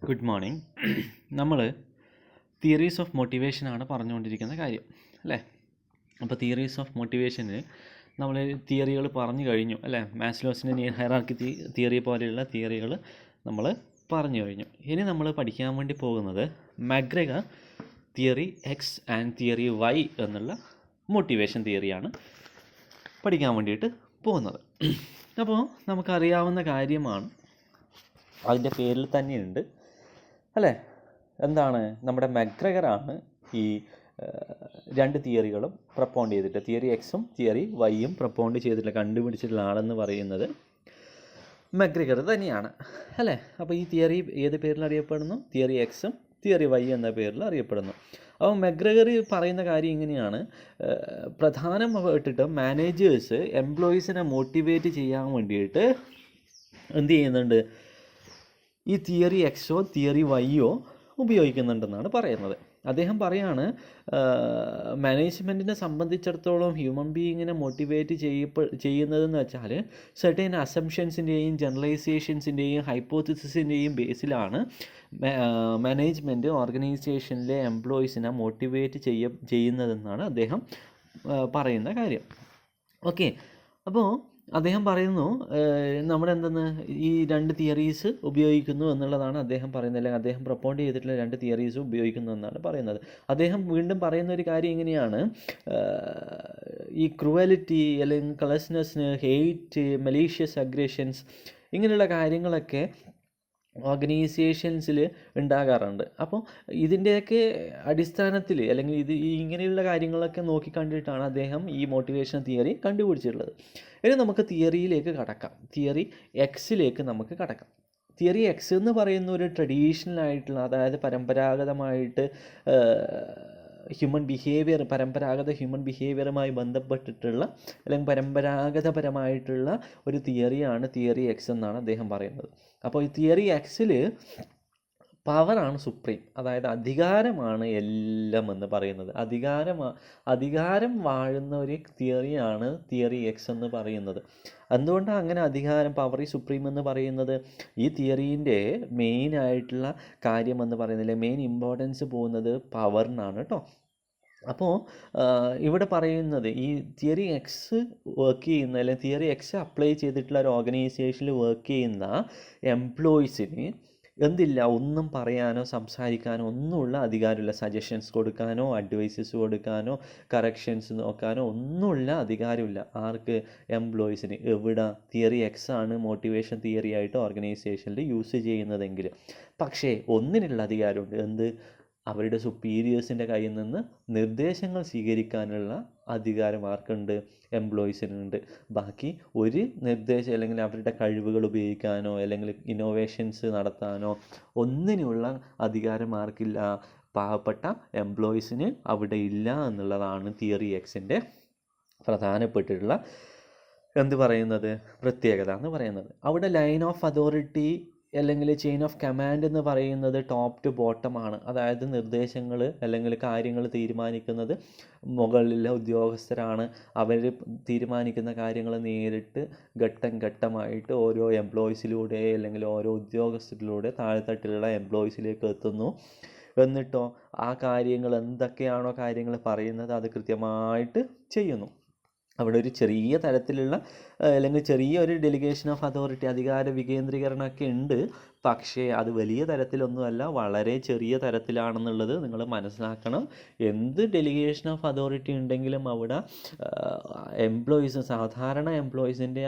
Good morning. നമ്മൾ theories of മോട്ടിവേഷനാണ് പറഞ്ഞുകൊണ്ടിരിക്കുന്ന കാര്യം അല്ലേ. അപ്പോൾ തിയറീസ് ഓഫ് മോട്ടിവേഷന് നമ്മൾ തിയറികൾ പറഞ്ഞു കഴിഞ്ഞു അല്ലേ. മാസ്ലോസിൻ്റെ നീഡ് ഹൈറാർക്കി തിയറി പോലെയുള്ള തിയറികൾ നമ്മൾ പറഞ്ഞു കഴിഞ്ഞു. ഇനി നമ്മൾ പഠിക്കാൻ വേണ്ടി പോകുന്നത് McGregor theory X and theory Y എന്നുള്ള മോട്ടിവേഷൻ തിയറിയാണ് പഠിക്കാൻ വേണ്ടിയിട്ട് പോകുന്നത്. അപ്പോൾ നമുക്കറിയാവുന്ന കാര്യമാണ്, അതിൻ്റെ പേരിൽ തന്നെയുണ്ട് അല്ലേ. എന്താണ്, നമ്മുടെ മക്ഗ്രെഗറാണ് ഈ രണ്ട് തിയറികളും പ്രപ്പോണ്ട് ചെയ്തിട്ട്, തിയറി എക്സും തിയറി വൈയും പ്രപ്പോണ്ട് ചെയ്തിട്ടുള്ള കണ്ടുപിടിച്ചിട്ടുള്ള ആളെന്ന് പറയുന്നത് മക്ഗ്രെഗർ തന്നെയാണ് അല്ലേ. അപ്പോൾ ഈ തിയറി ഏത് പേരിൽ അറിയപ്പെടുന്നു? തിയറി എക്സും തിയറി വൈ എന്ന പേരിൽ അറിയപ്പെടുന്നു. അപ്പോൾ മക്ഗ്രെഗർ പറയുന്ന കാര്യം ഇങ്ങനെയാണ്, പ്രധാനമായിട്ടിട്ട് മാനേജേഴ്സ് എംപ്ലോയീസിനെ മോട്ടിവേറ്റ് ചെയ്യാൻ വേണ്ടിയിട്ട് എന്ത് ചെയ്യുന്നുണ്ട്, ഈ തിയറി എക്സോ തിയറി വൈയോ ഉപയോഗിക്കുന്നുണ്ടെന്നാണ് പറയുന്നത്. അദ്ദേഹം പറയാണ്, മാനേജ്മെൻറ്റിനെ സംബന്ധിച്ചിടത്തോളം ഹ്യൂമൻ ബീയിങ്ങിനെ മോട്ടിവേറ്റ് ചെയ്യുന്നതെന്ന് വെച്ചാൽ സെർട്ടൈൻ അസംഷൻസിൻ്റെയും ജനറലൈസേഷൻസിൻ്റെയും ഹൈപ്പോത്തിസിസിൻ്റെയും ബേസിലാണ് മാനേജ്മെൻറ്റ് ഓർഗനൈസേഷനിലെ എംപ്ലോയീസിനെ മോട്ടിവേറ്റ് ചെയ്യുന്നതെന്നാണ് അദ്ദേഹം പറയുന്ന കാര്യം. ഓക്കെ, അപ്പോൾ അദ്ദേഹം പറയുന്നു നമ്മുടെ എന്തെന്ന് ഈ രണ്ട് തിയറീസ് ഉപയോഗിക്കുന്നു എന്നുള്ളതാണ് അദ്ദേഹം പറയുന്നത്, അല്ലെങ്കിൽ അദ്ദേഹം പ്രപ്പോണ്ട് ചെയ്തിട്ടുള്ള രണ്ട് തിയറീസ് ഉപയോഗിക്കുന്നു എന്നാണ് പറയുന്നത്. അദ്ദേഹം വീണ്ടും പറയുന്ന ഒരു കാര്യം ഇങ്ങനെയാണ്, ഈ ക്രൂവലിറ്റി അല്ലെങ്കിൽ കളസ്നെസ്, ഹെയ്റ്റ്, മലീഷ്യസ് അഗ്രഷൻസ് ഇങ്ങനെയുള്ള കാര്യങ്ങളൊക്കെ ഓർഗനൈസേഷൻസിൽ ഉണ്ടാകാറുണ്ട്. അപ്പോൾ ഇതിൻ്റെയൊക്കെ അടിസ്ഥാനത്തിൽ അല്ലെങ്കിൽ ഇങ്ങനെയുള്ള കാര്യങ്ങളൊക്കെ നോക്കിക്കണ്ടിട്ടാണ് അദ്ദേഹം ഈ മോട്ടിവേഷൻ തിയറി കണ്ടുപിടിച്ചിട്ടുള്ളത്. ഇനി നമുക്ക് തിയറിയിലേക്ക് കടക്കാം. തിയറി എക്സിലേക്ക് നമുക്ക് കടക്കാം. തിയറി എക്സ് എന്ന് പറയുന്ന ഒരു ട്രഡീഷണൽ ആയിട്ടുള്ള, അതായത് പരമ്പരാഗതമായിട്ട് പരമ്പരാഗത ഹ്യൂമൻ ബിഹേവിയറുമായി ബന്ധപ്പെട്ടിട്ടുള്ള അല്ലെങ്കിൽ പരമ്പരാഗതപരമായിട്ടുള്ള ഒരു തിയറിയാണ് തിയറി എക്സ് എന്നാണ് അദ്ദേഹം പറയുന്നത്. അപ്പോൾ ഈ തിയറി എക്സിൽ പവറാണ് സുപ്രീം, അതായത് അധികാരമാണ് എല്ലാം എന്ന് പറയുന്നത്. അധികാരം വാഴുന്ന ഒരു തിയറിയാണ് തിയറി എക്സ് എന്ന് പറയുന്നത്. എന്തുകൊണ്ടാണ് അങ്ങനെ പവർ ഈ സുപ്രീം എന്ന് പറയുന്നത്? ഈ തിയറീൻ്റെ മെയിൻ ആയിട്ടുള്ള കാര്യം എന്ന് പറയുന്നില്ല, മെയിൻ ഇമ്പോർട്ടൻസ് പോകുന്നത് പവറിനാണ് കേട്ടോ. അപ്പോൾ ഇവിടെ പറയുന്നത് ഈ തിയറി എക്സ് വർക്ക് ചെയ്യുന്ന, അല്ലെങ്കിൽ തിയറി എക്സ് അപ്ലൈ ചെയ്തിട്ടുള്ള ഒരു ഓർഗനൈസേഷനിൽ വർക്ക് ചെയ്യുന്ന എംപ്ലോയീസിന് എന്തില്ല, ഒന്നും പറയാനോ സംസാരിക്കാനോ ഒന്നുമുള്ള അധികാരമില്ല. സജഷൻസ് കൊടുക്കാനോ അഡ്വൈസസ് കൊടുക്കാനോ കറക്ഷൻസ് നോക്കാനോ ഒന്നുമുള്ള അധികാരമില്ല. ആർക്ക്? എംപ്ലോയീസിന്. എവിടെ? തിയറി എക്സ് ആണ് മോട്ടിവേഷൻ തിയറി ആയിട്ട് ഓർഗനൈസേഷനിൽ യൂസ് ചെയ്യുന്നതെങ്കിൽ. പക്ഷേ ഒന്നിനുള്ള അധികാരമുണ്ട്. എന്ത്? അവരുടെ സുപ്പീരിയേഴ്സിൻ്റെ കയ്യിൽ നിന്ന് നിർദ്ദേശങ്ങൾ സ്വീകരിക്കാനുള്ള അധികാരം ആർക്കുണ്ട്? എംപ്ലോയീസിനുണ്ട്. ബാക്കി ഒരു നിർദ്ദേശം അല്ലെങ്കിൽ അവരുടെ കഴിവുകൾ ഉപയോഗിക്കാനോ അല്ലെങ്കിൽ ഇന്നോവേഷൻസ് നടത്താനോ ഒന്നിനുള്ള അധികാരം ആർക്കില്ല? പാവപ്പെട്ട എംപ്ലോയീസിന് അവിടെ ഇല്ല എന്നുള്ളതാണ് തിയറി എക്സിൻ്റെ പ്രധാനപ്പെട്ടിട്ടുള്ള പ്രത്യേകത എന്ന് പറയുന്നത്. അവിടെ ലൈൻ ഓഫ് അതോറിറ്റി അല്ലെങ്കിൽ ചെയിൻ ഓഫ് കമാൻഡ് എന്ന് പറയുന്നത് ടോപ്പ് ടു ബോട്ടം ആണ്. അതായത് നിർദ്ദേശങ്ങൾ അല്ലെങ്കിൽ കാര്യങ്ങൾ തീരുമാനിക്കുന്നത് മുകളിലെ ഉദ്യോഗസ്ഥരാണ്. അവർ തീരുമാനിക്കുന്ന കാര്യങ്ങൾ നേരിട്ട് ഘട്ടം ഘട്ടമായിട്ട് ഓരോ എംപ്ലോയീസിലൂടെ അല്ലെങ്കിൽ ഓരോ ഉദ്യോഗസ്ഥരിലൂടെ താഴെത്തട്ടിലുള്ള എംപ്ലോയീസിലേക്ക് എത്തുന്നു. എന്നിട്ടോ ആ കാര്യങ്ങൾ എന്തൊക്കെയാണോ കാര്യങ്ങൾ പറയുന്നത് അത് കൃത്യമായിട്ട് ചെയ്യുന്നു. അവിടെ ഒരു ചെറിയ തരത്തിലുള്ള അല്ലെങ്കിൽ ചെറിയൊരു ഡെലിഗേഷൻ ഓഫ് അതോറിറ്റി, അധികാര വികേന്ദ്രീകരണമൊക്കെ ഉണ്ട്. പക്ഷേ അത് വലിയ തരത്തിലൊന്നുമല്ല, വളരെ ചെറിയ തരത്തിലാണെന്നുള്ളത് നിങ്ങൾ മനസ്സിലാക്കണം. എന്ത് ഡെലിഗേഷൻ ഓഫ് അതോറിറ്റി ഉണ്ടെങ്കിലും അവിടെ സാധാരണ എംപ്ലോയീസിൻ്റെ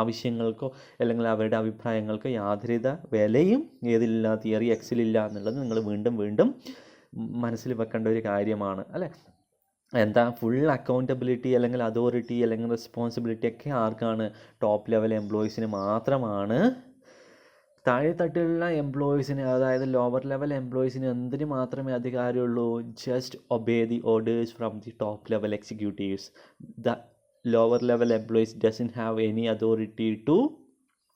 ആവശ്യങ്ങൾക്കോ അല്ലെങ്കിൽ അവരുടെ അഭിപ്രായങ്ങൾക്കോ യാതൊരുവിധ വിലയും ഏതില്ല, തിയറി എക്സിലില്ല എന്നുള്ളത് നിങ്ങൾ വീണ്ടും വീണ്ടും മനസ്സിൽ വെക്കേണ്ട ഒരു കാര്യമാണ് അല്ലേ. ഫുൾ അക്കൗണ്ടബിലിറ്റി അല്ലെങ്കിൽ അതോറിറ്റി അല്ലെങ്കിൽ റെസ്പോൺസിബിലിറ്റി ഒക്കെ ആർക്കാണ്? ടോപ്പ് ലെവൽ എംപ്ലോയീസിന് മാത്രമാണ്. താഴെത്തട്ടിലുള്ള എംപ്ലോയീസിന്, അതായത് ലോവർ ലെവൽ എംപ്ലോയീസിന് എന്തിന് മാത്രമേ അധികാരമുള്ളൂ? Just obey the orders from the top level executives. The lower level employees doesn't have any authority to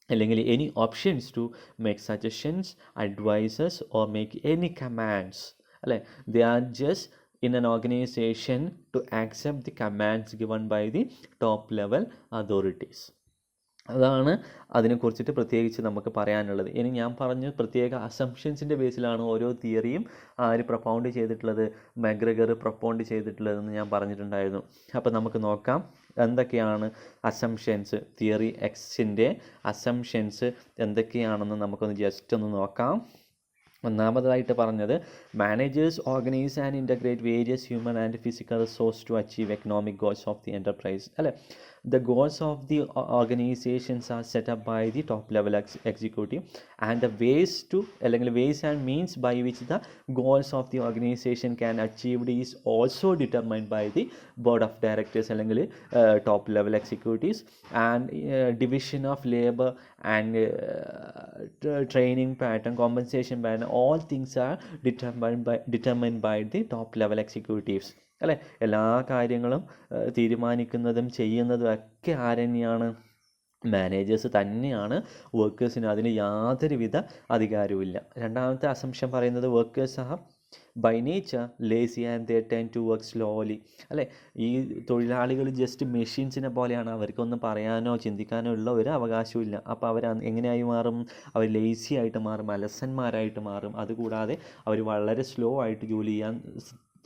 അല്ലെങ്കിൽ any options to make suggestions, advices or make any commands അല്ലേ. They are just in an organization to accept the commands given by the top level authorities. അതാണ് അതിനെക്കുറിച്ചിട്ട് പ്രത്യേകിച്ച് നമുക്ക് പറയാനുള്ളത്. ഇനി ഞാൻ പറഞ്ഞ പ്രത്യേക അസംഷൻസിൻ്റെ ബേസിലാണ് ഓരോ തിയറിയും ആര് പ്രൊപ്പൗണ്ട് ചെയ്തിട്ടുള്ളത്, മെഗ്രഗർ പ്രൊപ്പൗണ്ട് ചെയ്തിട്ടുള്ളതെന്ന് ഞാൻ പറഞ്ഞിട്ടുണ്ടായിരുന്നു. അപ്പോൾ നമുക്ക് നോക്കാം എന്തൊക്കെയാണ് അസംഷൻസ്, തിയറി എക്സിൻ്റെ അസംഷൻസ് എന്തൊക്കെയാണെന്ന് നമുക്കൊന്ന് ജസ്റ്റ് ഒന്ന് നോക്കാം. ഒന്നാമതായിട്ട് പറഞ്ഞത് managers organise and integrate various human and physical resource to achieve economic goals of the enterprise. അല്ലേ, the goals of the organizations are set up by the top level executive, and the ways and means by which the goals of the organization can achieved is also determined by the board of directors അല്ലെങ്കിൽ top level executives, and division of labor and training pattern, compensation pattern, all things are determined by the top level executives. അല്ലേ, എല്ലാ കാര്യങ്ങളും തീരുമാനിക്കുന്നതും ചെയ്യുന്നതും ഒക്കെ ആരെന്നെയാണ്, managers തന്നെയാണ്. വർക്കേഴ്സിന് അതിന് യാതൊരുവിധ അധികാരവുമില്ല. രണ്ടാമത്തെ അസംഷൻ പറയുന്നത് workers are by nature lazy and they tend to work slowly. അല്ലേ, ഈ തൊഴിലാളികൾ ജസ്റ്റ് മെഷീൻസിനെ പോലെയാണ്, അവർക്കൊന്നും പറയാനോ ചിന്തിക്കാനോ ഉള്ള ഒരു അവകാശവും ഇല്ല. അപ്പോൾ അവർ എങ്ങനെയായി മാറും, അവർ ലേസി ആയിട്ട് മാറും, അലസന്മാരായിട്ട് മാറും. അതുകൂടാതെ അവർ വളരെ സ്ലോ ആയിട്ട് ജോലി ചെയ്യാൻ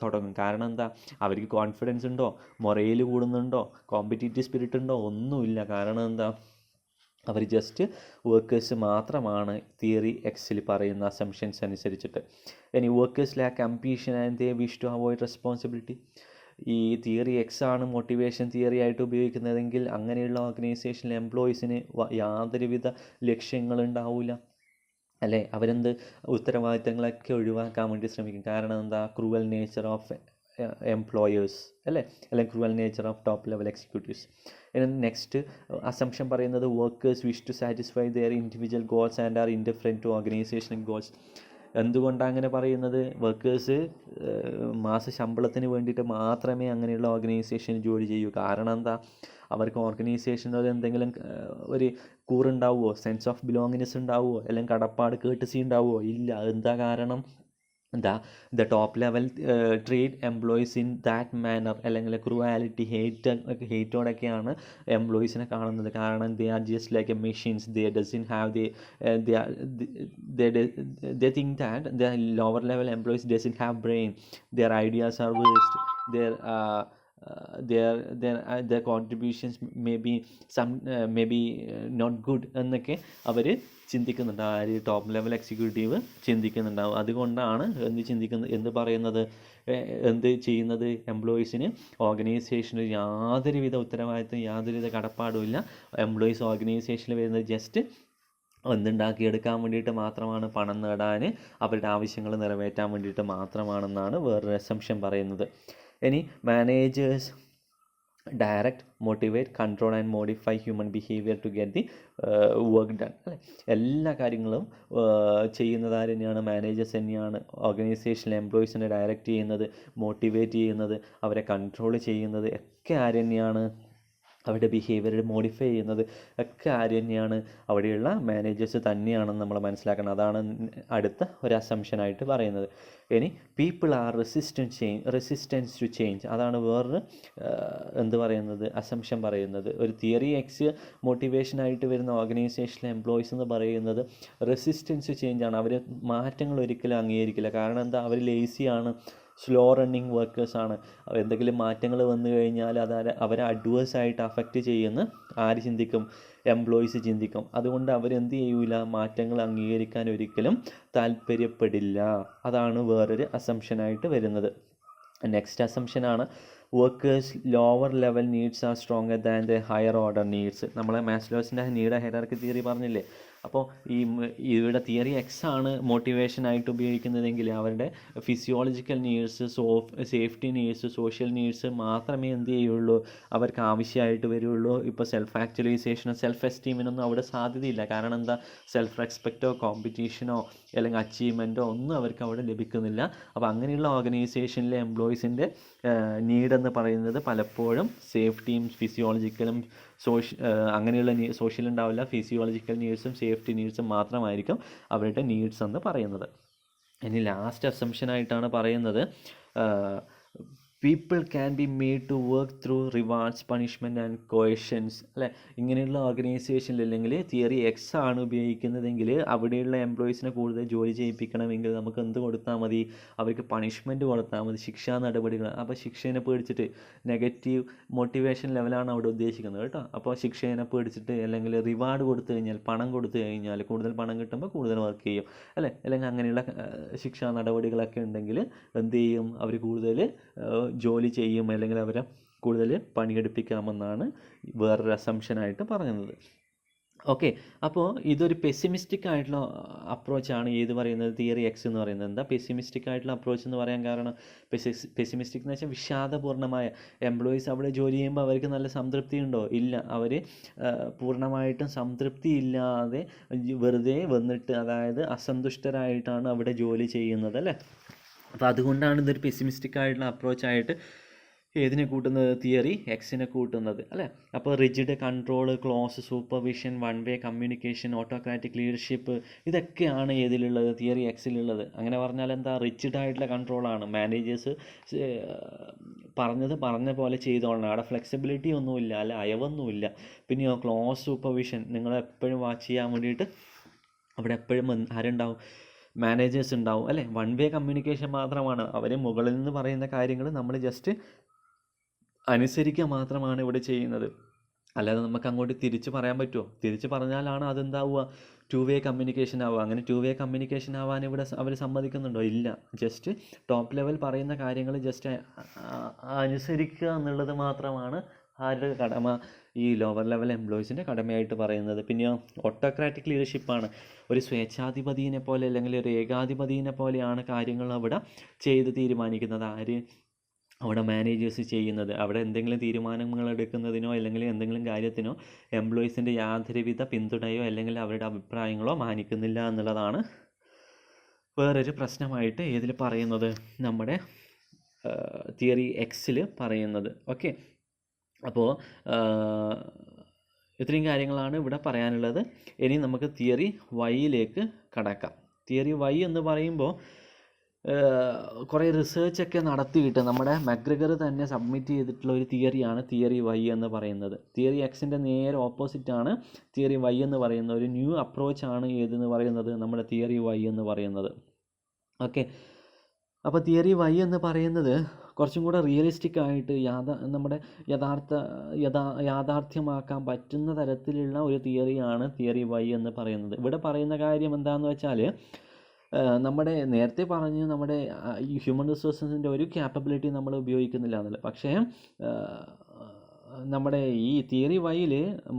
തുടങ്ങും. കാരണം എന്താ, അവർക്ക് കോൺഫിഡൻസ് ഉണ്ടോ, മൊറയിൽ കൂടുന്നുണ്ടോ, കോമ്പറ്റീറ്റീവ് സ്പിരിറ്റ് ഉണ്ടോ, ഒന്നുമില്ല. കാരണം എന്താ, അവർ ജസ്റ്റ് വർക്കേഴ്സ് മാത്രമാണ് തിയറി എക്സിൽ പറയുന്ന അസംഷൻസ് അനുസരിച്ചിട്ട്. ഇനി workers lack ambition and they wish to avoid responsibility. ഈ തിയറി എക്സ് ആണ് മോട്ടിവേഷൻ തിയറി ആയിട്ട് ഉപയോഗിക്കുന്നതെങ്കിൽ അങ്ങനെയുള്ള ഓർഗനൈസേഷനിലെ എംപ്ലോയീസിന് യാതൊരുവിധ ലക്ഷ്യങ്ങളുണ്ടാവില്ല. അല്ലേ, അവരെന്ത് ഉത്തരവാദിത്തങ്ങളൊക്കെ ഒഴിവാക്കാൻ വേണ്ടി ശ്രമിക്കും. കാരണം എന്താ, ക്രൂവൽ നേച്ചർ ഓഫ് എംപ്ലോയേഴ്സ്, അല്ലേ, അല്ലെങ്കിൽ cruel nature of top level executives. Next assumption പറയുന്നത് workers wish to satisfy their individual goals and are indifferent to organisational goals. എന്തുകൊണ്ടാണ് അങ്ങനെ പറയുന്നത്, വർക്കേഴ്സ് മാസ ശമ്പളത്തിന് വേണ്ടിയിട്ട് മാത്രമേ അങ്ങനെയുള്ള ഓർഗനൈസേഷനിൽ ജോലി ചെയ്യൂ. കാരണം എന്താ, അവർക്ക് ഓർഗനൈസേഷനിൽ എന്തെങ്കിലും ഒരു കൂറുണ്ടാവുമോ, സെൻസ് ഓഫ് ബിലോങ്ങിനെസ് ഉണ്ടാവുമോ, അല്ലെങ്കിൽ കടപ്പാട് കേട്ടസി ഉണ്ടാവുമോ, ഇല്ല. എന്താ കാരണം, the top level treat employees in that manner, അല്ലെങ്കിൽ ക്രൂവാലിറ്റി, ഹേറ്റോടൊക്കെയാണ് എംപ്ലോയീസിനെ കാണുന്നത്. കാരണം they are just like a machines, they doesn't have they think that the lower level employees doesn't have brain, their ideas are waste, their contributions may be not good എന്നൊക്കെ അവർ ചിന്തിക്കുന്നുണ്ട്. ആര്, top level executive ചിന്തിക്കുന്നുണ്ടാവും. അതുകൊണ്ടാണ് എന്ത് പറയുന്നത്, എന്ത് ചെയ്യുന്നത്, എംപ്ലോയീസിന് ഓർഗനൈസേഷനിൽ യാതൊരുവിധ ഉത്തരവാദിത്വം, യാതൊരുവിധ കടപ്പാടുമില്ല. എംപ്ലോയീസ് ഓർഗനൈസേഷനിൽ വരുന്നത് ജസ്റ്റ് എന്തുണ്ടാക്കിയെടുക്കാൻ വേണ്ടിയിട്ട് മാത്രമാണ്, പണം നേടാൻ, അവരുടെ ആവശ്യങ്ങൾ നിറവേറ്റാൻ വേണ്ടിയിട്ട് മാത്രമാണെന്നാണ് വേറൊരു അസംഷൻ പറയുന്നത്. ഇനി managers direct, motivate, control and modify human behaviour to get the work done. അല്ലേ, എല്ലാ കാര്യങ്ങളും ചെയ്യുന്നത് ആര് തന്നെയാണ്, മാനേജേഴ്സ് തന്നെയാണ്. ഓർഗനൈസേഷനിലെ എംപ്ലോയീസിനെ ഡയറക്റ്റ് ചെയ്യുന്നത്, മോട്ടിവേറ്റ് ചെയ്യുന്നത്, അവരെ കൺട്രോൾ ചെയ്യുന്നത് ഒക്കെ ആര് തന്നെയാണ്, അവരുടെ ബിഹേവിയർ മോഡിഫൈ ചെയ്യുന്നത് ഒക്കെ ആര് തന്നെയാണ്, അവിടെയുള്ള മാനേജേഴ്സ് തന്നെയാണെന്ന് നമ്മൾ മനസ്സിലാക്കണം. അതാണ് അടുത്ത ഒരു അസംഷനായിട്ട് പറയുന്നത്. ഇനി people are resistance to change. അതാണ് വേറൊരു എന്ത് പറയുന്നത്, അസംഷൻ പറയുന്നത്. ഒരു തിയറി എക്സ് മോട്ടിവേഷനായിട്ട് വരുന്ന ഓർഗനൈസേഷനിലെ എംപ്ലോയീസ് എന്ന് പറയുന്നത് റെസിസ്റ്റൻസ് ചേഞ്ചാണ്. അവർ മാറ്റങ്ങൾ ഒരിക്കലും അംഗീകരിക്കില്ല. കാരണം എന്താ, അവർ ലേസിയാണ്, സ്ലോ റണ്ണിങ് വർക്കേഴ്സാണ്. എന്തെങ്കിലും മാറ്റങ്ങൾ വന്നു കഴിഞ്ഞാൽ അത് അവരെ അഡ്വേഴ്സായിട്ട് അഫക്റ്റ് ചെയ്യുന്ന ആര് ചിന്തിക്കും, എംപ്ലോയീസ് ചിന്തിക്കും. അതുകൊണ്ട് അവരെന്ത് ചെയ്യൂല, മാറ്റങ്ങൾ അംഗീകരിക്കാൻ ഒരിക്കലും താല്പര്യപ്പെടില്ല. അതാണ് വേറൊരു അസംഷനായിട്ട് വരുന്നത്. നെക്സ്റ്റ് അസംഷനാണ് workers lower level needs are stronger than the higher order needs. നമ്മളെ മാസ്ലോസിൻ്റെ നീഡ് ഹൈറാർക്കി തിയറി പറഞ്ഞില്ലേ. അപ്പോൾ ഇവിടെ തിയറി എക്സ് ആണ് മോട്ടിവേഷനായിട്ട് ഉപയോഗിക്കുന്നതെങ്കിൽ അവരുടെ physiological needs, safety needs, social needs മാത്രമേ എന്ത് ചെയ്യുള്ളൂ, അവർക്ക് ആവശ്യമായിട്ട് വരുള്ളൂ. ഇപ്പോൾ സെൽഫ് ആക്ച്വലൈസേഷനോ സെൽഫ് എസ്റ്റീമിനൊന്നും അവിടെ സാധ്യതയില്ല. കാരണം എന്താ, സെൽഫ് റെസ്പെക്റ്റോ കോമ്പറ്റീഷനോ അല്ലെങ്കിൽ അച്ചീവ്മെൻറ്റോ ഒന്നും അവർക്ക് അവിടെ ലഭിക്കുന്നില്ല. അപ്പോൾ അങ്ങനെയുള്ള ഓർഗനൈസേഷനിലെ എംപ്ലോയീസിൻ്റെ നീഡെന്ന് പറയുന്നത് പലപ്പോഴും സേഫ്റ്റിയും ഫിസിയോളജിക്കലും അങ്ങനെയുള്ള സോഷ്യൽ ഉണ്ടാവില്ല, ഫിസിയോളജിക്കൽ നീഡ്സും സേഫ്റ്റി നീഡ്സും മാത്രമായിരിക്കും അവരുടെ നീഡ്സ് എന്ന് പറയുന്നത്. ഇനി ലാസ്റ്റ് അസംഷനായിട്ടാണ് പറയുന്നത് people can be made to work through rewards punishment and coercions അല്ലേ. ഇങ്ങനെയുള്ള ഓർഗനൈസേഷനിൽ അല്ലെങ്കിൽ തിയറി എക്സ് ആണ് ഉപയോഗിക്കുന്നതെങ്കിൽ അവിടെയുള്ള എംപ്ലോയീസിനെ കൂടുതൽ ജോലി ചെയ്യിപ്പിക്കണമെങ്കിൽ നമുക്ക് എന്ത് കൊടുത്താൽ മതി, അവർക്ക് പണിഷ്മെൻറ്റ് കൊടുത്താൽ മതി, ശിക്ഷാ നടപടികൾ. അപ്പോൾ ശിക്ഷേനെ പേടിച്ചിട്ട് നെഗറ്റീവ് മോട്ടിവേഷൻ ലെവലാണ് അവിടെ ഉദ്ദേശിക്കുന്നത് കേട്ടോ. അപ്പോൾ ശിക്ഷേനെ പേടിച്ചിട്ട് അല്ലെങ്കിൽ റിവാർഡ് കൊടുത്തു കഴിഞ്ഞാൽ, പണം കൊടുത്തു കഴിഞ്ഞാൽ കൂടുതൽ പണം കിട്ടുമ്പോൾ കൂടുതൽ വർക്ക് ചെയ്യും അല്ലേ. അല്ലെങ്കിൽ അങ്ങനെയുള്ള ശിക്ഷാ നടപടികളൊക്കെ ഉണ്ടെങ്കിൽ എന്ത് ചെയ്യും, അവർ കൂടുതൽ ജോലി ചെയ്യും അല്ലെങ്കിൽ അവരെ കൂടുതൽ പണിയെടുപ്പിക്കാമെന്നാണ് വേറൊരു അസംഷനായിട്ട് പറയുന്നത്. ഓക്കെ, അപ്പോൾ ഇതൊരു പെസിമിസ്റ്റിക് ആയിട്ടുള്ള അപ്രോച്ചാണ് ഏത് പറയുന്നത്, തിയറി എക്സ് എന്ന് പറയുന്നത്. എന്താ പെസിമിസ്റ്റിക് ആയിട്ടുള്ള അപ്രോച്ച് എന്ന് പറയാൻ കാരണം, പെസിമിസ്റ്റിക് എന്ന് വെച്ചാൽ വിഷാദപൂർണ്ണമായ. എംപ്ലോയീസ് അവിടെ ജോലി ചെയ്യുമ്പോൾ അവർക്ക് നല്ല സംതൃപ്തി ഉണ്ടോ? ഇല്ല. അവർ പൂർണ്ണമായിട്ടും സംതൃപ്തി ഇല്ലാതെ വെറുതെ വന്നിട്ട്, അതായത് അസന്തുഷ്ടരായിട്ടാണ് അവിടെ ജോലി ചെയ്യുന്നത് അല്ലേ. അപ്പോൾ അതുകൊണ്ടാണ് ഇതൊരു പെസിമിസ്റ്റിക് ആയിട്ടുള്ള അപ്രോച്ചായിട്ട് ഏതിനെ കൂട്ടുന്നത്, തിയറി എക്സിനെ കൂട്ടുന്നത് അല്ലേ. അപ്പോൾ rigid control, close supervision, one way communication, autocratic leadership, ഇതൊക്കെയാണ് ഏതിലുള്ളത്, തിയറി എക്സിലുള്ളത്. അങ്ങനെ പറഞ്ഞാൽ എന്താ, റിജിഡായിട്ടുള്ള കൺട്രോളാണ്. മാനേജേഴ്സ് പറഞ്ഞ പോലെ ചെയ്തോളണം, അവിടെ ഫ്ലെക്സിബിലിറ്റി ഒന്നുമില്ല അല്ല, അയവൊന്നുമില്ല. പിന്നെയോ ക്ലോസ് സൂപ്പർവിഷൻ, നിങ്ങളെപ്പോഴും വാച്ച് ചെയ്യാൻ വേണ്ടിയിട്ട് അവിടെ എപ്പോഴും ആരുണ്ടാവും, മാനേജേഴ്സ് ഉണ്ടാവും അല്ലേ. വൺ വേ കമ്മ്യൂണിക്കേഷൻ മാത്രമാണ്, അവർ മുകളിൽ നിന്ന് പറയുന്ന കാര്യങ്ങൾ നമ്മൾ ജസ്റ്റ് അനുസരിക്കുക മാത്രമാണ് ഇവിടെ ചെയ്യുന്നത്. അല്ലാതെ നമുക്ക് അങ്ങോട്ട് തിരിച്ച് പറയാൻ പറ്റുമോ? തിരിച്ച് പറഞ്ഞാലാണ് അതെന്താവുക, ടു വേ കമ്മ്യൂണിക്കേഷൻ ആവുക. അങ്ങനെ ടു വേ കമ്മ്യൂണിക്കേഷൻ ആവാൻ ഇവിടെ അവർ സമ്മതിക്കുന്നുണ്ടോ? ഇല്ല. ജസ്റ്റ് ടോപ്പ് ലെവൽ പറയുന്ന കാര്യങ്ങൾ ജസ്റ്റ് അനുസരിക്കുക എന്നുള്ളത് മാത്രമാണ് ആരുടെ കടമ, ഈ ലോവർ ലെവൽ എംപ്ലോയീസിൻ്റെ കടമയായിട്ട് പറയുന്നത്. പിന്നെയോ ഓട്ടോക്രാറ്റിക് ലീഡർഷിപ്പാണ്. ഒരു സ്വേച്ഛാധിപതിയെ പോലെ അല്ലെങ്കിൽ ഒരു ഏകാധിപതിയെ പോലെയാണ് കാര്യങ്ങൾ അവിടെ ചെയ്ത് തീരുമാനിക്കുന്നത്. ആര്? അവിടെ മാനേജേഴ്സ് ചെയ്യുന്നത്. അവിടെ എന്തെങ്കിലും തീരുമാനങ്ങൾ എടുക്കുന്നതിനോ അല്ലെങ്കിൽ എന്തെങ്കിലും കാര്യത്തിനോ എംപ്ലോയീസിൻ്റെ യാതൊരുവിധ പിന്തുണയോ അല്ലെങ്കിൽ അവരുടെ അഭിപ്രായങ്ങളോ മാനിക്കുന്നില്ല എന്നുള്ളതാണ് വേറൊരു പ്രശ്നമായിട്ട് ഏതിൽ പറയുന്നത്, നമ്മുടെ തിയറി എക്സിൽ പറയുന്നത്. ഓക്കെ, അപ്പോൾ ഇത്രയും കാര്യങ്ങളാണ് ഇവിടെ പറയാനുള്ളത്. ഇനി നമുക്ക് തിയറി വൈയിലേക്ക് കടക്കാം. തിയറി വൈ എന്ന് പറയുമ്പോൾ കുറേ റിസേർച്ചൊക്കെ നടത്തിയിട്ട് നമ്മുടെ മക്ഗ്രിഗർ തന്നെ സബ്മിറ്റ് ചെയ്തിട്ടുള്ള ഒരു തിയറിയാണ് തിയറി വൈ എന്ന് പറയുന്നത്. തിയറി എക്സിൻ്റെ നേരെ ഓപ്പോസിറ്റാണ് തിയറി വൈ എന്ന് പറയുന്നത്. ഒരു ന്യൂ അപ്രോച്ചാണ് ഏതെന്ന് പറയുന്നത്, നമ്മുടെ തിയറി വൈ എന്ന് പറയുന്നത്. ഓക്കെ, അപ്പോൾ തിയറി വൈ എന്ന് പറയുന്നത് കുറച്ചും കൂടെ റിയലിസ്റ്റിക് ആയിട്ട് നമ്മുടെ യാഥാർത്ഥ്യമാക്കാൻ പറ്റുന്ന തരത്തിലുള്ള ഒരു തിയറിയാണ് തിയറി വൈ എന്ന് പറയുന്നത്. ഇവിടെ പറയുന്ന കാര്യം എന്താണെന്ന് വെച്ചാൽ, നമ്മുടെ നേരത്തെ പറഞ്ഞു നമ്മുടെ ഈ ഹ്യൂമൻ റിസോഴ്സിൻ്റെ ഒരു ക്യാപ്പബിലിറ്റി നമ്മൾ ഉപയോഗിക്കുന്നില്ല എന്നല്ല. പക്ഷേ നമ്മുടെ ഈ തിയറി വൈയിൽ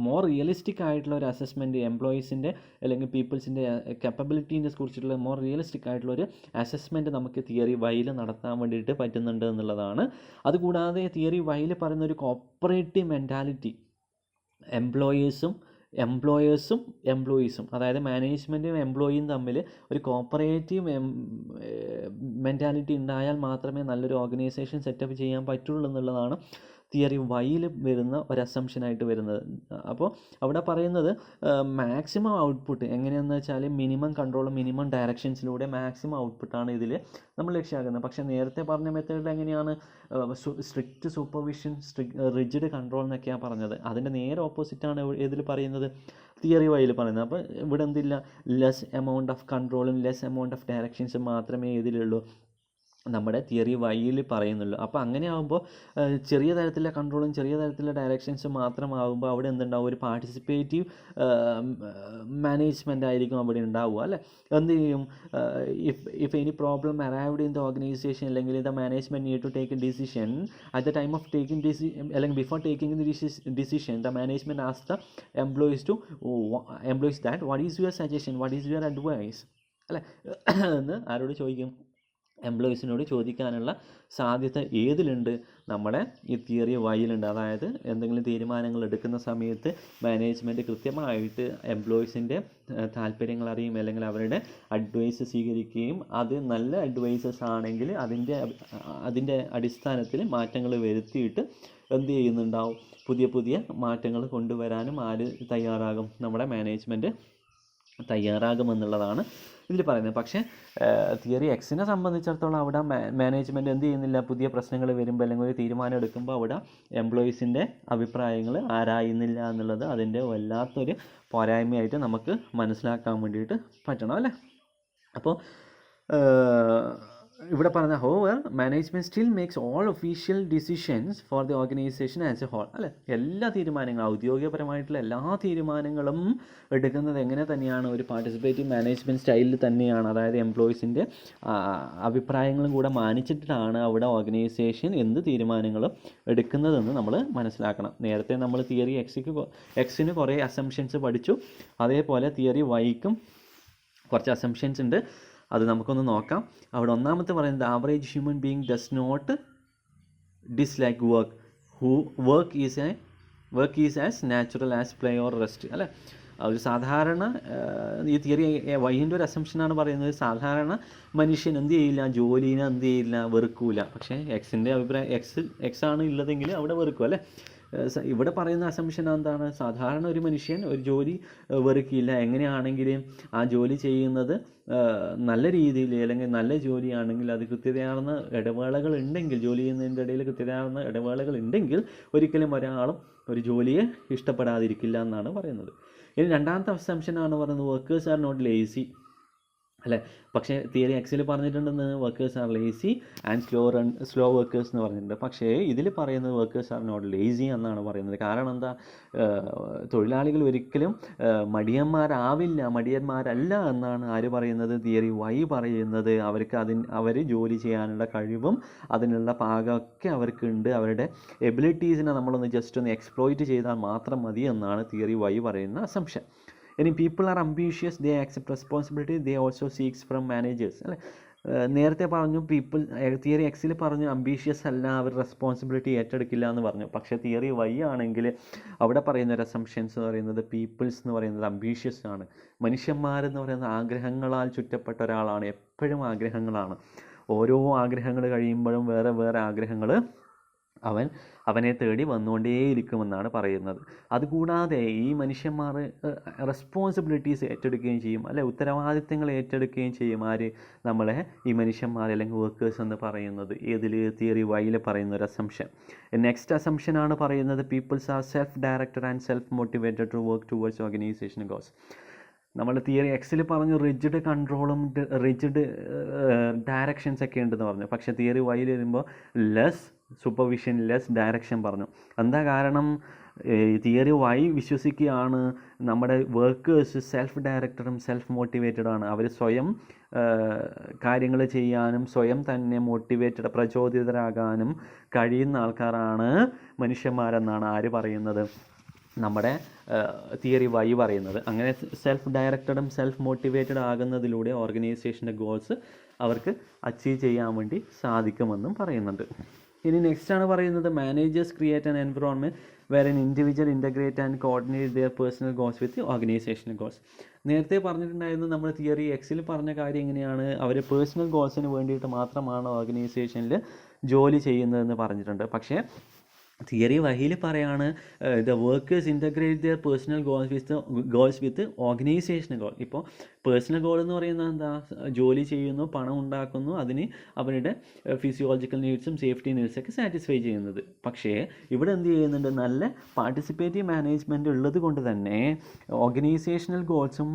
മോർ റിയലിസ്റ്റിക് ആയിട്ടുള്ള ഒരു അസസ്മെൻറ്റ് എംപ്ലോയീസിൻ്റെ അല്ലെങ്കിൽ പീപ്പിൾസിൻ്റെ ക്യാപ്പബിലിറ്റീനെ കുറിച്ചിട്ടുള്ള മോർ റിയലിസ്റ്റിക് ആയിട്ടുള്ള ഒരു അസസ്മെൻറ്റ് നമുക്ക് തിയറി വൈയിൽ നടത്താൻ വേണ്ടിയിട്ട് പറ്റുന്നുണ്ട് എന്നുള്ളതാണ്. അതുകൂടാതെ തിയറി വൈയിൽ പറയുന്ന ഒരു കോപ്പറേറ്റീവ് മെൻറ്റാലിറ്റി, എംപ്ലോയീസും എംപ്ലോയീസും അതായത് മാനേജ്മെൻറ്റും എംപ്ലോയിയും തമ്മിൽ ഒരു കോപ്പറേറ്റീവ് മെൻറ്റാലിറ്റി ഉണ്ടായാൽ മാത്രമേ നല്ലൊരു ഓർഗനൈസേഷൻ സെറ്റപ്പ് ചെയ്യാൻ പറ്റുള്ളൂ എന്നുള്ളതാണ് തിയറി വൈയിൽ വരുന്ന ഒരു അസംഷനായിട്ട് വരുന്നത്. അപ്പോൾ അവിടെ പറയുന്നത് മാക്സിമം ഔട്ട്പുട്ട് എങ്ങനെയാണെന്ന് വെച്ചാൽ മിനിമം കൺട്രോൾ, മിനിമം ഡയറക്ഷൻസിലൂടെ മാക്സിമം ഔട്ട്പുട്ടാണ് ഇതിൽ നമ്മൾ ലക്ഷ്യമാക്കുന്നത്. പക്ഷേ നേരത്തെ പറഞ്ഞ മെത്തേഡിൽ എങ്ങനെയാണ്, സ്ട്രിക്റ്റ് സൂപ്പർവിഷൻ, റിജിഡ് കൺട്രോൾ എന്നൊക്കെയാണ് പറഞ്ഞത്. അതിൻ്റെ നേരെ ഓപ്പോസിറ്റാണ് ഇതിൽ പറയുന്നത്, തിയറി വൈയിൽ പറയുന്നത്. അപ്പോൾ ഇവിടെ എന്തില്ല, ലെസ് എമൗണ്ട് ഓഫ് കൺട്രോളും ലെസ് എമൗണ്ട് ഓഫ് ഡയറക്ഷൻസും മാത്രമേ ഇതിലുള്ളൂ, നമ്മുടെ തിയറി വൈയിൽ പറയുന്നുള്ളൂ. അപ്പോൾ അങ്ങനെ ആകുമ്പോൾ ചെറിയ തരത്തിലുള്ള കൺട്രോളും ചെറിയ തരത്തിലുള്ള ഡയറക്ഷൻസും മാത്രമാകുമ്പോൾ അവിടെ എന്തുണ്ടാവും, ഒരു പാർട്ടിസിപ്പേറ്റീവ് മാനേജ്മെൻ്റ് ആയിരിക്കും അവിടെ ഉണ്ടാവുക അല്ലേ. എന്ത് ചെയ്യും, if any problem arrived in the organisation അല്ലെങ്കിൽ the management need to take a decision at the time of taking അല്ലെങ്കിൽ before taking the decision the management ask the employees that what is your suggestion, what is your advice അല്ലേ എന്ന് ആരോട് ചോദിക്കും, എംപ്ലോയീസിനോട് ചോദിക്കാനുള്ള സാധ്യത ഏതിലുണ്ട്, നമ്മുടെ ഈ തിയറി വൈയിലുണ്ട്. അതായത് എന്തെങ്കിലും തീരുമാനങ്ങൾ എടുക്കുന്ന സമയത്ത് മാനേജ്മെൻറ്റ് കൃത്യമായിട്ട് എംപ്ലോയീസിൻ്റെ താല്പര്യങ്ങൾ അറിയും അല്ലെങ്കിൽ അവരുടെ അഡ്വൈസ് സ്വീകരിക്കുകയും അത് നല്ല അഡ്വൈസസ് ആണെങ്കിൽ അതിൻ്റെ അടിസ്ഥാനത്തിൽ മാറ്റങ്ങൾ വരുത്തിയിട്ട് എന്ത് ചെയ്യുന്നുണ്ടാവും, പുതിയ മാറ്റങ്ങൾ കൊണ്ടുവരാനും ആര് തയ്യാറാകും, നമ്മുടെ മാനേജ്മെൻറ്റ് തയ്യാറാകുമെന്നുള്ളതാണ് ഇതിൽ പറയുന്നത്. പക്ഷേ തിയറി എക്സിനെ സംബന്ധിച്ചിടത്തോളം അവിടെ മാനേജ്മെൻറ്റ് എന്ത് ചെയ്യുന്നില്ല, പുതിയ പ്രശ്നങ്ങൾ വരുമ്പോൾ അല്ലെങ്കിൽ ഒരു തീരുമാനം എടുക്കുമ്പോൾ അവിടെ എംപ്ലോയീസിൻ്റെ അഭിപ്രായങ്ങൾ ആരായുന്നില്ല എന്നുള്ളത് അതിൻ്റെ വല്ലാത്തൊരു പോരായ്മയായിട്ട് നമുക്ക് മനസ്സിലാക്കാൻ വേണ്ടിയിട്ട് പറ്റണം അല്ലേ. അപ്പോൾ ഇവിടെ പറഞ്ഞ however management still makes all official decisions for the organisation as a whole അല്ലേ. എല്ലാ തീരുമാനങ്ങളും ഔദ്യോഗികപരമായിട്ടുള്ള എല്ലാ തീരുമാനങ്ങളും എടുക്കുന്നത് എങ്ങനെ തന്നെയാണ്, ഒരു പാർട്ടിസിപ്പേറ്റീവ് മാനേജ്മെൻറ്റ് സ്റ്റൈലിൽ തന്നെയാണ്. അതായത് എംപ്ലോയീസിൻ്റെ അഭിപ്രായങ്ങളും കൂടെ മാനിച്ചിട്ടാണ് അവിടെ ഓർഗനൈസേഷൻ എന്ത് തീരുമാനങ്ങളും എടുക്കുന്നതെന്ന് നമ്മൾ മനസ്സിലാക്കണം. നേരത്തെ നമ്മൾ തിയറി എക്സിന് കുറേ അസംഷൻസ് പഠിച്ചു, അതേപോലെ തിയറി വൈക്കും കുറച്ച് അസംഷൻസ് ഉണ്ട്, അത് നമുക്കൊന്ന് നോക്കാം. അവിടെ ഒന്നാമത്തെ പറയുന്നത് average human being does not dislike work is as natural as play or rest അല്ലേ. ഒരു സാധാരണ ഈ തിയറി വൈൻ്റെ ഒരു അസംഷനാണ് പറയുന്നത്, സാധാരണ മനുഷ്യൻ എന്ത് ചെയ്യില്ല, ജോലിനെ എന്ത് ചെയ്യില്ല, വെറുക്കൂല. പക്ഷേ എക്സിൻ്റെ അഭിപ്രായം എക്സ് ആണ് ഉള്ളതെങ്കിൽ അവിടെ വെറുക്കും അല്ലേ. ഇവിടെ പറയുന്ന അസംഷൻ എന്താണ്, സാധാരണ ഒരു മനുഷ്യൻ ഒരു ജോലി വെറുക്കില്ല. എങ്ങനെയാണെങ്കിലും ആ ജോലി ചെയ്യുന്നത് നല്ല രീതിയിൽ അല്ലെങ്കിൽ നല്ല ജോലിയാണെങ്കിൽ അത് കൃത്യതയാർന്ന ഇടവേളകൾ ഉണ്ടെങ്കിൽ, ജോലി ചെയ്യുന്നതിൻ്റെ ഇടയിൽ കൃത്യതയാർന്ന ഇടവേളകൾ ഉണ്ടെങ്കിൽ ഒരിക്കലും ഒരാളും ഒരു ജോലിയെ ഇഷ്ടപ്പെടാതിരിക്കില്ല എന്നാണ് പറയുന്നത്. ഇനി രണ്ടാമത്തെ അസംഷനാണ് പറയുന്നത് വർക്കേഴ്സ് ആർ നോട്ട് ലേസി അല്ലേ. പക്ഷേ തിയറി എക്സിൽ പറഞ്ഞിട്ടുണ്ടെന്ന് workers are lazy and slow workers എന്ന് പറഞ്ഞിട്ടുണ്ട്. പക്ഷേ ഇതിൽ പറയുന്നത് വർക്കേഴ്സ് ആർ നോട്ട് ലേസി എന്നാണ് പറയുന്നത്. കാരണം എന്താ, തൊഴിലാളികൾ ഒരിക്കലും മടിയന്മാരല്ല എന്നാണ് ആര് പറയുന്നത്, തിയറി വൈ പറയുന്നത്. അവർ ജോലി ചെയ്യാനുള്ള കഴിവും അതിനുള്ള പാകമൊക്കെ അവർക്കുണ്ട്. അവരുടെ എബിലിറ്റീസിനെ നമ്മളൊന്ന് ജസ്റ്റ് ഒന്ന് എക്സ്പ്ലോയിറ്റ് ചെയ്താൽ മാത്രം മതി എന്നാണ് തിയറി വൈ പറയുന്ന അസംഷൻ. ഇനി people R ambitious, they accept responsibility, they also seeks from managers അല്ലേ. നേരത്തെ പറഞ്ഞു തിയറി എക്സിൽ പറഞ്ഞു അംബീഷ്യസ് അല്ല, അവർ റെസ്പോൺസിബിലിറ്റി ഏറ്റെടുക്കില്ല എന്ന് പറഞ്ഞു. പക്ഷേ തിയറി വൈ ആണെങ്കിൽ അവിടെ പറയുന്ന ഒരു അസംഷൻസ് എന്ന് പറയുന്നത് പീപ്പിൾസ് എന്ന് പറയുന്നത് അംബീഷ്യസ് ആണ്. മനുഷ്യന്മാരെന്ന് പറയുന്നത് ആഗ്രഹങ്ങളാൽ ചുറ്റപ്പെട്ട ഒരാളാണ്, എപ്പോഴും ആഗ്രഹങ്ങളാണ്. ഓരോ ആഗ്രഹങ്ങൾ കഴിയുമ്പോഴും വേറെ വേറെ ആഗ്രഹങ്ങൾ അവനെ തേടി വന്നുകൊണ്ടേയിരിക്കുമെന്നാണ് പറയുന്നത്. അതുകൂടാതെ ഈ മനുഷ്യന്മാർ റെസ്പോൺസിബിലിറ്റീസ് ഏറ്റെടുക്കുകയും ചെയ്യും അല്ലെ, ഉത്തരവാദിത്തങ്ങൾ ഏറ്റെടുക്കുകയും ചെയ്യും. ആര്, നമ്മളെ ഈ മനുഷ്യന്മാർ അല്ലെങ്കിൽ വർക്കേഴ്സ് എന്ന് പറയുന്നത്. ഏതിൽ, തിയറി വൈയിൽ പറയുന്ന ഒരു അസംഷൻ. നെക്സ്റ്റ് അസംഷനാണ് പറയുന്നത് peoples are self directed and self motivated to work towards organisation goals. നമ്മൾ തിയറി എക്സിൽ പറഞ്ഞു റിജിഡ് കൺട്രോളും റിജിഡ് ഡയറക്ഷൻസ് ഒക്കെ ഉണ്ടെന്ന് പറഞ്ഞു. പക്ഷേ തിയറി വൈയിൽ വരുമ്പോൾ ലെസ് സൂപ്പർവിഷൻ ലെസ് ഡയറക്ഷൻ പറഞ്ഞു. എന്താ കാരണം, തിയറി വൈ വിശ്വസിക്കുകയാണ് നമ്മുടെ വർക്കേഴ്സ് സെൽഫ് ഡയറക്റ്റഡും സെൽഫ് മോട്ടിവേറ്റഡാണ്. അവർ സ്വയം കാര്യങ്ങൾ ചെയ്യാനും സ്വയം തന്നെ പ്രചോദിതരാകാനും കഴിയുന്ന ആൾക്കാരാണ് മനുഷ്യന്മാരെന്നാണ് ആര് പറയുന്നത്, നമ്മുടെ തിയറി വൈ പറയുന്നത്. അങ്ങനെ സെൽഫ് ഡയറക്റ്റഡും സെൽഫ് മോട്ടിവേറ്റഡ് ആകുന്നതിലൂടെ ഓർഗനൈസേഷൻ്റെ ഗോൾസ് അവർക്ക് അച്ചീവ് ചെയ്യാൻ വേണ്ടി സാധിക്കുമെന്നും പറയുന്നുണ്ട്. ഇനി നെക്സ്റ്റ് ആണ് പറയുന്നത് managers create an environment where an individual integrate and coordinate their personal goals with organisational goals. നേരത്തെ പറഞ്ഞിട്ടുണ്ടായിരുന്നു നമ്മൾ തിയറി എക്സിൽ പറഞ്ഞ കാര്യം എങ്ങനെയാണ്, അവർ പേഴ്സണൽ ഗോൾസിന് വേണ്ടിയിട്ട് മാത്രമാണ് ഓർഗനൈസേഷനിൽ ജോലി ചെയ്യുന്നതെന്ന് പറഞ്ഞിട്ടുണ്ട്. പക്ഷേ തിയറി വൈയിൽ പറയാണ് the workers integrate their personal goals with organisational goal. ഇപ്പോൾ പേഴ്സണൽ ഗോൾ എന്ന് പറയുന്നത് എന്താ, ജോലി ചെയ്യുന്നു, പണം ഉണ്ടാക്കുന്നു, അതിന് അവരുടെ ഫിസിയോളജിക്കൽ നീഡ്സും സേഫ്റ്റി നീഡ്സൊക്കെ സാറ്റിസ്ഫൈ ചെയ്യുന്നത്. പക്ഷേ ഇവിടെ എന്ത് ചെയ്യുന്നുണ്ട്, നല്ല പാർട്ടിസിപ്പേറ്റീവ് മാനേജ്മെൻറ്റ് ഉള്ളത് കൊണ്ട് തന്നെ ഓർഗനൈസേഷണൽ ഗോൾസ്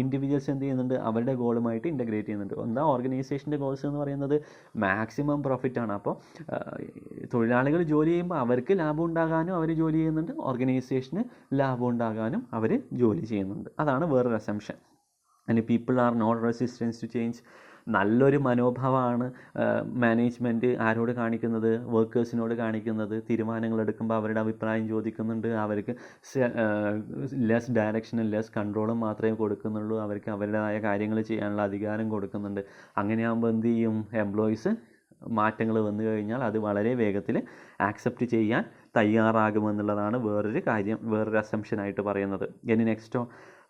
ഇൻഡിവിജ്വൽസ് എന്ത് ചെയ്യുന്നുണ്ട്, അവരുടെ ഗോളുമായിട്ട് ഇൻ്റഗ്രേറ്റ് ചെയ്യുന്നുണ്ട്. എന്താ ഓർഗനൈസേഷൻ്റെ ഗോൾസ് എന്ന് പറയുന്നത്, മാക്സിമം പ്രോഫിറ്റാണ്. അപ്പോൾ തൊഴിലാളികൾ ജോലി ചെയ്യുമ്പോൾ അവർക്ക് ലാഭം ഉണ്ടാകാനും അവർ ജോലി ചെയ്യുന്നുണ്ട്, ഓർഗനൈസേഷന് ലാഭം ഉണ്ടാകാനും അവർ ജോലി ചെയ്യുന്നുണ്ട്. അതാണ് വേറൊരു അസംഷൻ. അല്ലെങ്കിൽ people are not resistance to change. നല്ലൊരു മനോഭാവമാണ് മാനേജ്മെൻറ്റ് ആരോട് കാണിക്കുന്നത്, വർക്കേഴ്സിനോട് കാണിക്കുന്നത്. തീരുമാനങ്ങൾ എടുക്കുമ്പോൾ അവരുടെ അഭിപ്രായം ചോദിക്കുന്നുണ്ട്, അവർക്ക് ലെസ് ഡയറക്ഷനും ലെസ് കൺട്രോളും മാത്രമേ കൊടുക്കുന്നുള്ളൂ, അവർക്ക് അവരുടേതായ കാര്യങ്ങൾ ചെയ്യാനുള്ള അധികാരം കൊടുക്കുന്നുണ്ട്. അങ്ങനെയാകുമ്പോൾ എന്ത് ചെയ്യും, എംപ്ലോയീസ് മാറ്റങ്ങൾ വന്നു കഴിഞ്ഞാൽ അത് വളരെ വേഗത്തിൽ ആക്സെപ്റ്റ് ചെയ്യാൻ തയ്യാറാകുമെന്നുള്ളതാണ് വേറൊരു അസംഷനായിട്ട് പറയുന്നത്. ഇനി Nexto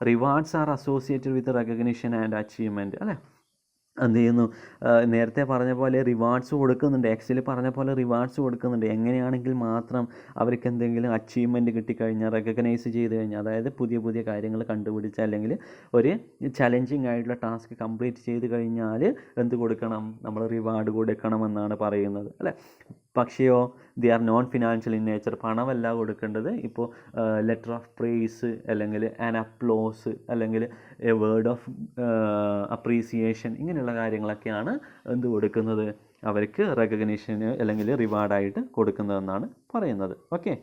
rewards are associated with recognition and achievement അല്ലേ. എന്ത് ചെയ്യുന്നു, നേരത്തെ പറഞ്ഞ പോലെ റിവാർഡ്സ് കൊടുക്കുന്നുണ്ട്, എക്സിൽ പറഞ്ഞ പോലെ റിവാർഡ്സ് കൊടുക്കുന്നുണ്ട്. എങ്ങനെയാണെങ്കിൽ മാത്രം അവർക്ക് എന്തെങ്കിലും അച്ചീവ്മെൻറ്റ് കിട്ടിക്കഴിഞ്ഞാൽ, റെക്കഗ്നൈസ് ചെയ്ത് കഴിഞ്ഞാൽ, അതായത് പുതിയ പുതിയ കാര്യങ്ങൾ കണ്ടുപിടിച്ച അല്ലെങ്കിൽ ഒരു ചലഞ്ചിങ് ആയിട്ടുള്ള ടാസ്ക് കംപ്ലീറ്റ് ചെയ്ത് കഴിഞ്ഞാൽ എന്ത് കൊടുക്കണം, നമ്മൾ റിവാർഡ് കൊടുക്കണമെന്നാണ് പറയുന്നത് അല്ലേ. പക്ഷെയോ they are non financial in nature, പണമല്ല കൊടുക്കേണ്ടത്. ഇപ്പോൾ ലെറ്റർ ഓഫ് പ്രേസ് അല്ലെങ്കിൽ ആൻ അപ്ലോസ് അല്ലെങ്കിൽ എ വേർഡ് ഓഫ് അപ്രീസിയേഷൻ, ഇങ്ങനെയുള്ള കാര്യങ്ങളൊക്കെയാണ് എന്ത് കൊടുക്കുന്നത്, അവർക്ക് റെക്കഗ്നീഷന് അല്ലെങ്കിൽ റിവാർഡായിട്ട് കൊടുക്കുന്നതെന്നാണ് പറയുന്നത്. ഓക്കെ.